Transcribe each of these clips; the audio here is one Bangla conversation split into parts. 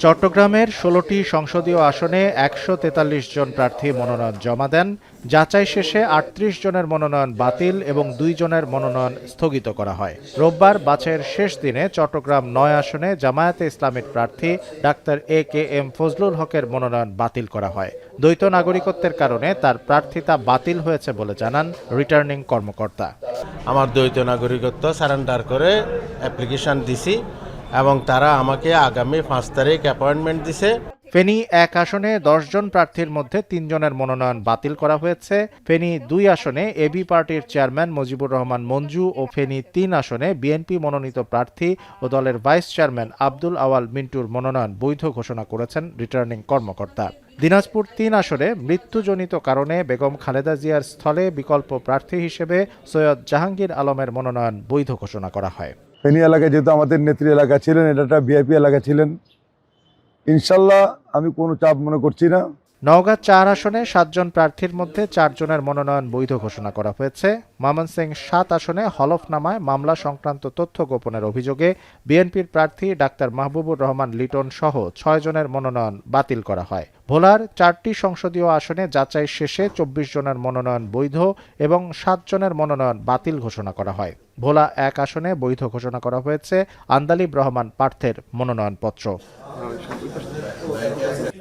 চট্টগ্রামের ১৬টি সংসদীয় আসনে ১৪৩ জন প্রার্থী মনোনয়ন জমা দেন। যাচাই শেষে ৩৮ জনের মনোনয়ন বাতিল এবং ২ জনের মনোনয়ন স্থগিত করা হয়। রোববার বাছাইয়ের শেষ দিনে চট্টগ্রাম ৯ আসনে জামায়াতে ইসলামীর প্রার্থী ডাক্তার এ.কে.এম. ফজলুল হকের মনোনয়ন বাতিল করা হয়। দ্বৈত নাগরিকত্বের কারণে তার প্রার্থিতা বাতিল হয়েছে বলে জানান রিটার্নিং কর্মকর্তা। আমার দ্বৈত নাগরিকত্ব সারেন্ডার করে অ্যাপ্লিকেশন দিছি এবং তারা আমাকে আগামী ৫ তারিখ অ্যাপয়েন্টমেন্ট দিছে। ফেনী ১ আসনে ১০ জন প্রার্থীর মধ্যে ৩ জনের মনোনয়ন বাতিল করা হয়েছে। ফেনী ২ আসনে এবি পার্টির চেয়ারম্যান মুজিবুর রহমান মঞ্জু ও ফেনী ৩ আসনে বিএনপি মনোনীত প্রার্থী ও দলের ভাইস চেয়ারম্যান আব্দুল আওয়াল মিন্টুর মনোনয়ন বৈধ ঘোষণা করেছেন রিটার্নিং কর্মকর্তা। দিনাজপুর ৩ আসনে মৃত্যুজনিত কারণে বেগম খালেদা জিয়ার স্থলে বিকল্প প্রার্থী হিসেবে সৈয়দ জাহাঙ্গীর আলমের মনোনয়ন বৈধ ঘোষণা করা হয়। ফেনী এলাকায় যেহেতু আমাদের নেত্রী এলাকা ছিলেন, এটা একটা ভিআইপি এলাকা ছিলেন, ইনশাল্লাহ আমি কোনো চাপ মনে করছি না। নওগাঁ ৪ আসনে ৭ জন প্রার্থীর মধ্যে ৪ জনের মনোনয়ন বৈধ ঘোষণা করা হয়েছে। ময়মনসিংহ ৭ আসনে হলফনামায় মামলা সংক্রান্ত তথ্য গোপনের অভিযোগে বিএনপির প্রার্থী ডাক্তার মাহবুবুর রহমান লিটন সহ ৬ জনের মনোনয়ন বাতিল করা হয়। ভোলার ৪টি সংসদীয় আসনে যাচাই শেষে ২৪ জনের মনোনয়ন বৈধ এবং ৭ জনের মনোনয়ন বাতিল ঘোষণা করা হয়। ভোলা ১ আসনে বৈধ ঘোষণা করা হয়েছে আন্দালিব রহমান পার্থের মনোনয়নপত্র।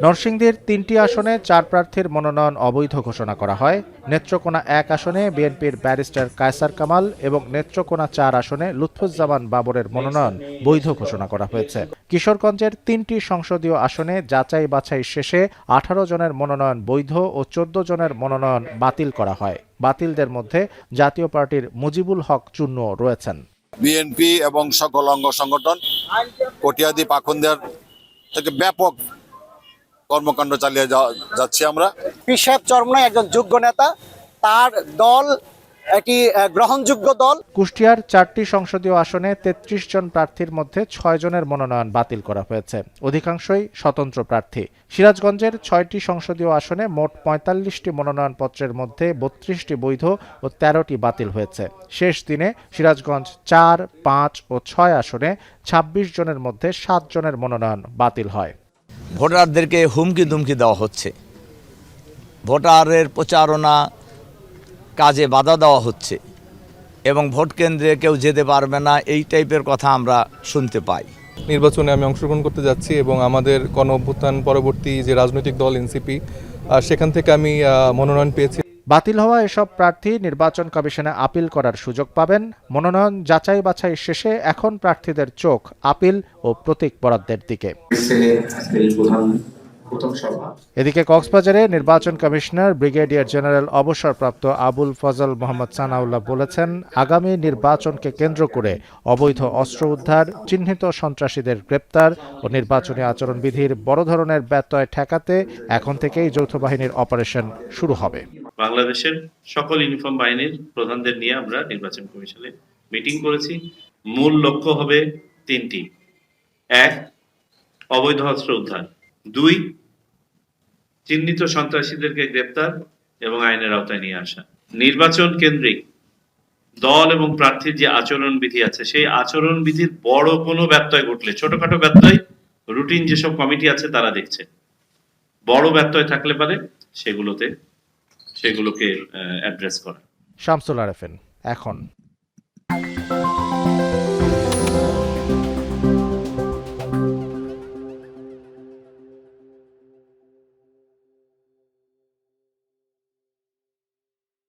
নরসিংদীর ৩টি আসনে ৪ প্রার্থীর মনোনয়ন অবৈধ ঘোষণা করা হয়। নেত্রকোনা ১ আসনে বিএনপির ব্যারিস্টার কায়সার কামাল এবং নেত্রকোনা ৪ আসনে লুৎফুজ্জামান বাবরের মনোনয়ন বৈধ ঘোষণা করা হয়েছে। কিশোরগঞ্জের ৩টি সংসদীয় আসনে যাচাই বাছাই শেষে ১৮ জনের মনোনয়ন বৈধ ও ১৪ জনের মনোনয়ন বাতিল করা হয়। বাতিলদের মধ্যে জাতীয় পার্টির মুজিবুল হক চুন্নু রয়েছেন। বিএনপি এবং সকল অঙ্গ সংগঠন কটিয়াদি পাখন্দিয়ার থেকে ব্যাপক কর্মকাণ্ড চালিয়ে যাচ্ছি আমরা। পিসাব চরমনাই একজন যোগ্য নেতা, তার দল একটি গ্রহণযোগ্য দল। কুষ্টিয়ার ৪টি সংসদীয় আসনে ৩৩ জন প্রার্থীর মধ্যে ৬ জনের মনোনয়ন বাতিল করা হয়েছে, অধিকাংশই স্বতন্ত্র প্রার্থী। সিরাজগঞ্জের ৬টি সংসদীয় আসনে মোট ৪৫টি মনোনয়নপত্রের মধ্যে ৩২টি বৈধ ও ১৩টি বাতিল হয়েছে। শেষ দিনে সিরাজগঞ্জ ৪, ৫ ও ৬ আসনে ২৬ জনের মধ্যে ৭ জনের মনোনয়ন বাতিল হয়। ভোটারদেরকে হুমকি দুমকি দেওয়া হচ্ছে, ভোটারের প্রচারণা কাজে বাধা দেওয়া হচ্ছে এবং ভোট কেন্দ্রে কেউ যেতে পারবে না, এই টাইপের কথা আমরা শুনতে পাই। নির্বাচনে আমি অংশগ্রহণ করতে যাচ্ছি এবং আমাদের গণঅভ্যুত্থান পরবর্তী যে রাজনৈতিক দল এনসিপি, সেখান থেকে আমি মনোনয়ন পেয়েছি। বাতিল হওয়া এসব প্রার্থী নির্বাচন কমিশনে আপিল করার সুযোগ পাবেন। মনোনয়ন যাচাই বাছাই শেষে এখন প্রার্থীদের চোখ আপিল ও প্রতীক বরাদ্দের দিকে। এদিকে কক্সবাজারে নির্বাচন কমিশনার ব্রিগেডিয়ার জেনারেল অবসরপ্রাপ্ত আবুল ফজল মোহাম্মদ সানাউল্লাহ বলেছেন, আগামী নির্বাচনকে কেন্দ্র করে অবৈধ অস্ত্র উদ্ধার, চিহ্নিত সন্ত্রাসীদের গ্রেপ্তার ও নির্বাচনী আচরণবিধির বড় ধরনের ব্যত্যয় ঠেকাতে এখন থেকেই যৌথ বাহিনীর অপারেশন শুরু হবে। বাংলাদেশের সকল ইউনিফর্ম বাহিনীর প্রধানদের নিয়ে আমরা নির্বাচন কমিশনে মিটিং করেছি। মূল লক্ষ্য হবে ৩টি: ১, অবৈধ অস্ত্র উদ্ধার; ২, চিহ্নিত সন্ত্রাসীদেরকে গ্রেপ্তার এবং আইনের আওতায় নিয়ে আসা। নির্বাচন কেন্দ্রিক দল এবং প্রার্থীর যে আচরণ বিধি আছে, সেই আচরণ বিধির বড় কোনো ব্যত্যয় ঘটলে, ছোটখাটো ব্যত্যয় রুটিন যেসব কমিটি আছে তারা দেখছে, বড় ব্যত্যয় থাকলে পারে সেগুলোকে অ্যাড্রেস করা। শামসুল আরেফিন, এখন।